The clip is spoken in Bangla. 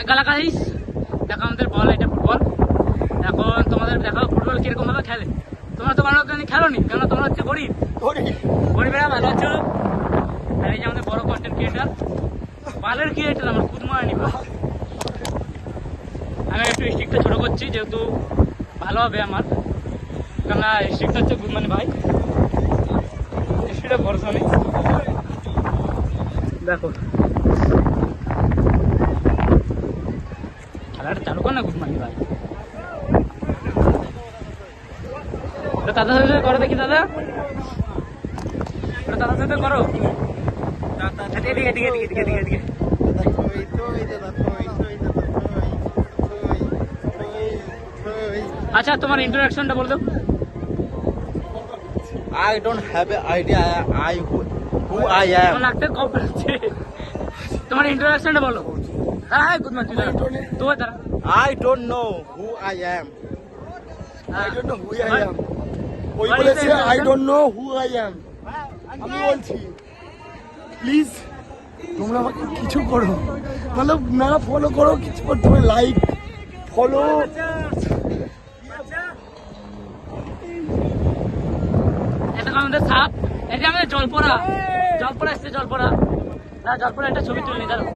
গালাগালিস দেখো আমাদের বল, এটা ফুটবল। এখন তোমাদের দেখো ফুটবল কিরকম ভাবে খেলে। তোমরা তো ভালো খেলো নি, কেন তোমরা হচ্ছে গরিব, গরিবেরা ভালো আছো। আর এই যে আমাদের বড় কন্টেন্ট ক্রিয়েটার, বালের ক্রিয়েটার আমার খুদ মারানি ভাই। আমি একটু স্ট্রিকটা ছোট করছি যেহেতু ভালো হবে আমার, কেননা স্ট্রিকটা হচ্ছে মানে ভাই স্ট্রিকটা ভরসা নেই। দেখো খেলাটা চালু কর না গুডমানি ভাই। দাদার সাথে করো দেখি, দাদা দাদার সাথে করো। এদিকে এদিকে এদিকে এদিকে এদিকে। আচ্ছা তোমার ইন্ট্রোডাকশনটা বল দাও। I don't have an idea who I am. তোমার ইন্ট্রোডাকশনটা বলো। হ্যাঁ গুড মর্নিং তো দাঁড়া। I don't know who I am. I don't know who I am. ওই বলেছে I don't know who I am. আমি বলছি প্লিজ তোমরা আমাকে কিছু করো, মানে না ফলো করো, কিছু করতে হবে, লাইক ফলো। এটা আমাদের সাপ, এটা আমাদের জলপড়া, জলপড়া এসছে, জলপড়া একটা ছবি তুলে নিই।